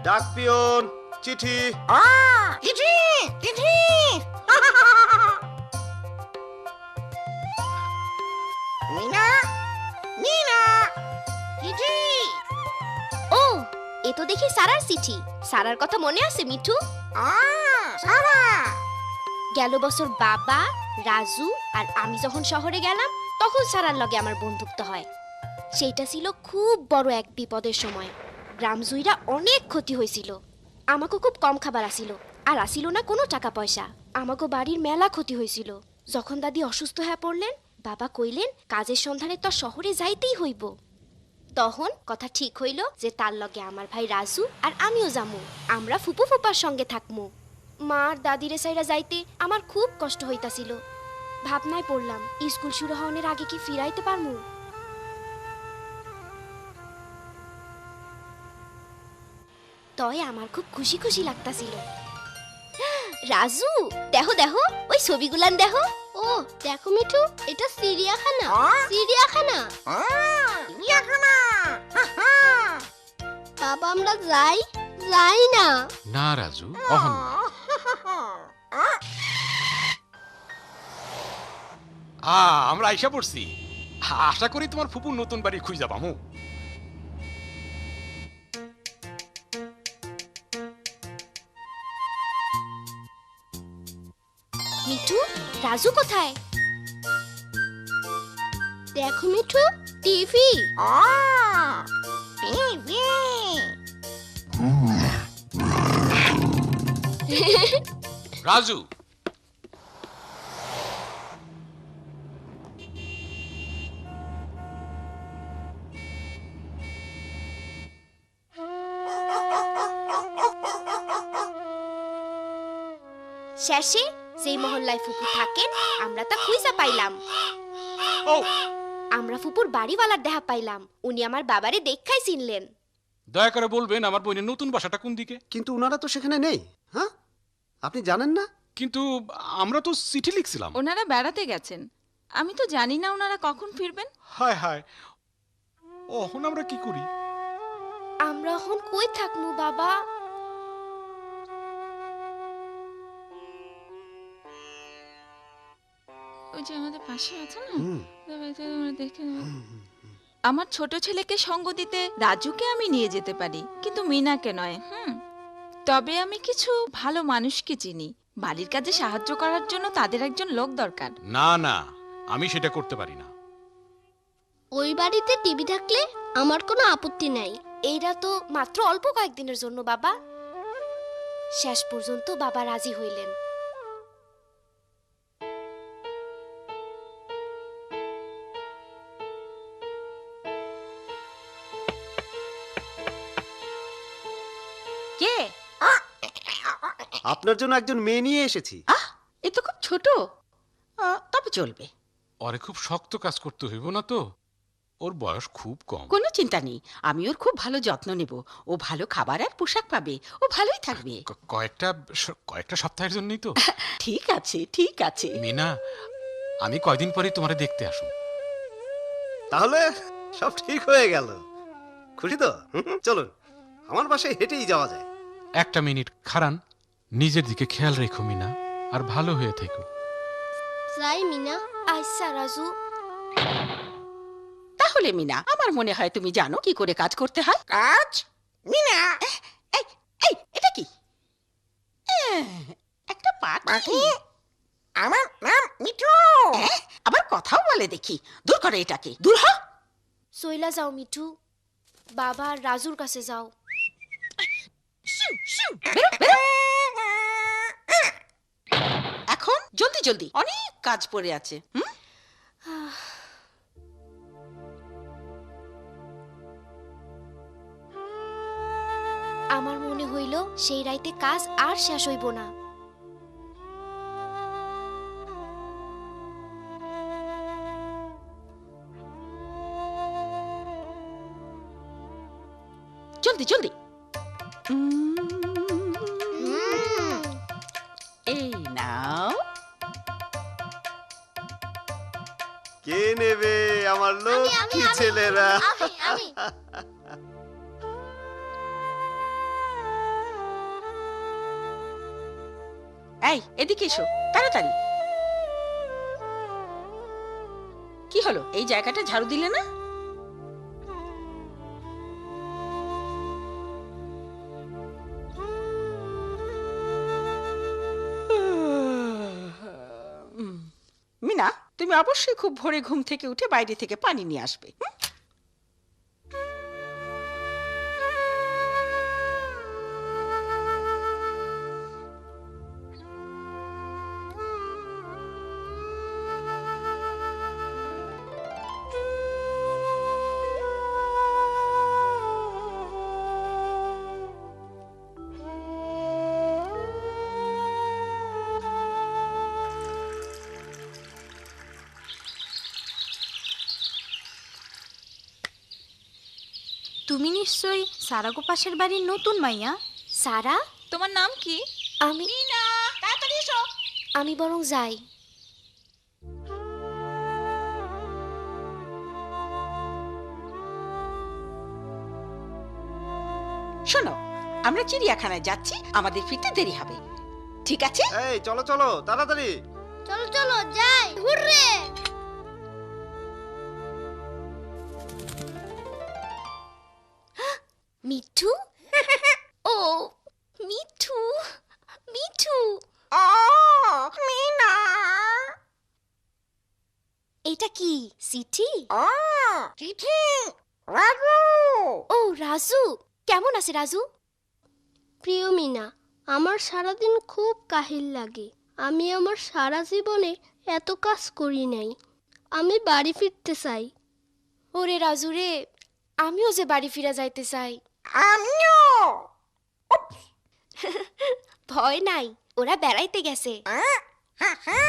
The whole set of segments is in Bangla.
ডাক পিয়ন, চিঠি। চিঠি চিঠি। মিনা মিনা চিঠি। ও, এ তো দেখি সারার চিঠি। সারার কথা মনে আছে মিঠু? সারা। গেল বছর বাবা, রাজু আর আমি যখন শহরে গেলাম তখন সারার লগে আমার বন্ধুত্ব হয়। সেইটা ছিল খুব বড় এক বিপদের সময়। গ্রাম জুইরা অনেক ক্ষতি হয়েছিল। আমাকে খুব কম খাবার আসিল, আর আসিল না কোনো টাকা পয়সা। আমাকে বাড়ির মেলা ক্ষতি হয়েছিল। যখন দাদি অসুস্থ হয়ে পড়লেন, বাবা কইলেন কাজের সন্ধানে তো শহরে যাইতেই হইব। তখন কথা ঠিক হইল যে তার লগে আমার ভাই রাজু আর আমিও যামু। আমরা ফুপু ফুপার সঙ্গে থাকমু। মার দাদিরে সাইরা যাইতে আমার খুব কষ্ট হইতাছিল। ভাবনায় পড়লাম স্কুল শুরু হওয়ার আগে কি ফিরাইতে পারমু। তয় আমার খুব খুশি খুশি লাগতাছিল। রাজু, দেখো দেখো ওই ছবিগুলান দেখো। ও দেখো মিঠু, এটা চিড়িয়াখানা। চিড়িয়াখানা। চিড়িয়াখানা। বাবা আমরা যাই যাই না। না রাজু, অহন না। আমরা আইসা পড়ছি। আশা করি তোমার ফুপুর নতুন বাড়ি খুঁজা পামু। মিঠু, রাজু কোথায়? দেখো মিঠু, টিভি। টিভি। রাজু, শেষে যেই মহল্লায় ফুপু থাকেন আমরা তা খুঁজা পাইলাম। ও আমরা ফুপুর বাড়িওয়ালার দেখা পাইলাম। উনি আমার বাবারে দেখাই চিনলেন। দয়া করে বলবেন আমার বোনের নতুন বাসাটা কোন দিকে? কিন্তু ওনারা তো সেখানে নেই। হ্যাঁ, আপনি জানেন না? কিন্তু আমরা তো চিঠি লিখছিলাম। ওনারা বেড়াতে গেছেন, আমি তো জানি না ওনারা কখন ফিরবেন। হায় হায়, অহন আমরা কি করি? আমরা এখন কই থাকমু বাবা? ওই যে আমাদের পাশে আছে না, হুম। দেখে আমার ছোট ছেলেকে সঙ্গ দিতে রাজুকে আমি নিয়ে যেতে পারি, কিন্তু মিনাকে নয়। তবে আমি কিছু ভালো মানুষকে চিনি। বাড়ির কাজে সাহায্য করার জন্য তাদের একজন লোক দরকার। না না, আমি সেটা করতে পারি না। ওই বাড়িতে টিভি থাকলে আমার কোনো আপত্তি নাই। এইটা তো মাত্র অল্প কয়েকদিনের জন্য বাবা। শেষ পর্যন্ত বাবা রাজি হইলেন। কে? আপনার জন্য একজন মেয়ে নিয়ে এসেছি। এ তো খুব ছোট, তবে চলবে। ওরে খুব শক্ত কাজ করতে হইব না তো, ওর বয়স খুব কম। কোনো চিন্তা নেই, আমি ওর খুব ভালো যত্ন নেব। ও ভালো খাবার আর পোশাক পাবে, ও ভালোই থাকবে। কয়েকটা সপ্তাহের জন্যই তো। ঠিক আছে ঠিক আছে। মিনা, আমি কয়দিন পরে তোমারে দেখতে আসুন। তাহলে সব ঠিক হয়ে গেল। খুশি তো? চলুন, আমার বাসায় হেঁটেই যাওয়া যায়। একটা মিনিট খারান, নিজের দিকে খেয়াল রেখো মিনা, আর ভালো হয়ে থেকো। যাই মিনা। আচ্ছা রাজু। তাহলে মিনা, আমার মনে হয় তুমি জানো কি করে কাজ করতে হয়। কাজ। মিনা। এই এই এটা কি? একটা পাখি। পাখি। আমার নাম মিঠু। আবার কথাও বলে দেখি। দূর করে এটাকে, দূর হ। সইলা যাও মিঠু, বাবা আর রাজুর কাছে যাও। বেরো, বেরো। এখন জলদি জলদি, অনেক কাজ পড়ে আছে। আমার মনে হইল সেই রাইতে কাজ আর শেষ হইব না। জলদি জলদি। এই নাও। কে নেবে আমার লক্ষ্মী ছেলেরা? এই এদিকে এসো তাড়াতাড়ি। কি হলো, এই জায়গাটা ঝাড়ু দিলে না? মিনা, তুমি অবশ্যই খুব ভোরে ঘুম থেকে উঠে বাইরে থেকে পানি নিয়ে আসবে। তুমি নিশ্চয়ই সারাগো পাশের বাড়ির নতুন মাইয়া। সারা, তোমার নাম কি? আমি তাড়াতাড়ি এসো। আমি বরং যাই। শোনো, আমরা চিড়িয়াখানায় যাচ্ছি, আমাদের ফিরতে দেরি হবে, ঠিক আছে? এই চলো চলো তাড়াতাড়ি। চলো চলো যাই, হুররে। মিঠু, ও মিঠু, মিঠু, ও মিনা। এটা কি চিঠি? ও চিঠি। রাজু। ও রাজু, কেমন আছে রাজু? প্রিয় মিনা, আমার সারাদিন খুব কাহিল লাগে। আমি আমার সারা জীবনে এত কাজ করি নাই। আমি বাড়ি ফিরতে চাই। ওরে রাজু রে, আমিও যে বাড়ি ফিরে যাইতে চাই। আমিও। ভয় নাই, ওরা বেড়াইতে গেছে। হা হা।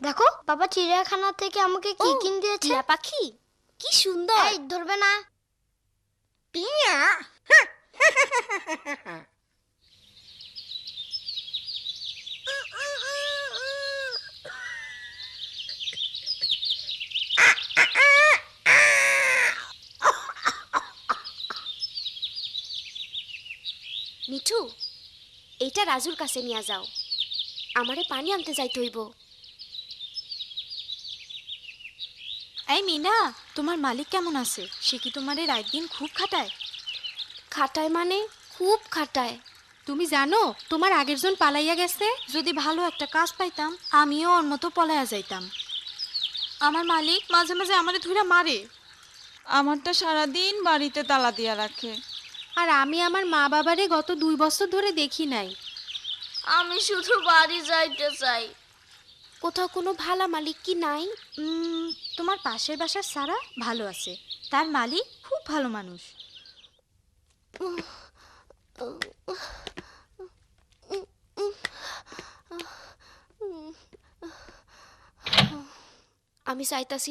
দেখো, বাবা চিড়িয়াখানা থেকে আমাকে কি ও, কিন দিয়েছে। টিয়া পাখি, কি সুন্দর। এই ধরবে না। টিয়া। মিঠু, এইটা রাজুর কাছে নিয়ে যাও, আমারে পানি আনতে যাইতে হইব। এই মিনা, তোমার মালিক কেমন আছে? সে কি তোমারে রাত দিন খুব খাটায়? খাটায় মানে খুব খাটায়। তুমি জানো তোমার আগের জন পালাইয়া গেছে। যদি ভালো একটা কাজ পাইতাম আমিও ওর মতো পলাইয়া যাইতাম। আমার মালিক মাঝে মাঝে আমারে ধইরা মারে। আমারটা সারাদিন বাড়িতে তালা দিয়া রাখে। আর আমি আমার মা বাবারে গত 2 বছর ধরে দেখি নাই। আমি শুধু বাড়ি যাইতে চাই। কোথাও কোনো ভালা মালিক কি নাই? তোমার পাশের বাসার সারা ভালো আছে, তার মালিক খুব ভালো মানুষ। আমি চাইতাছি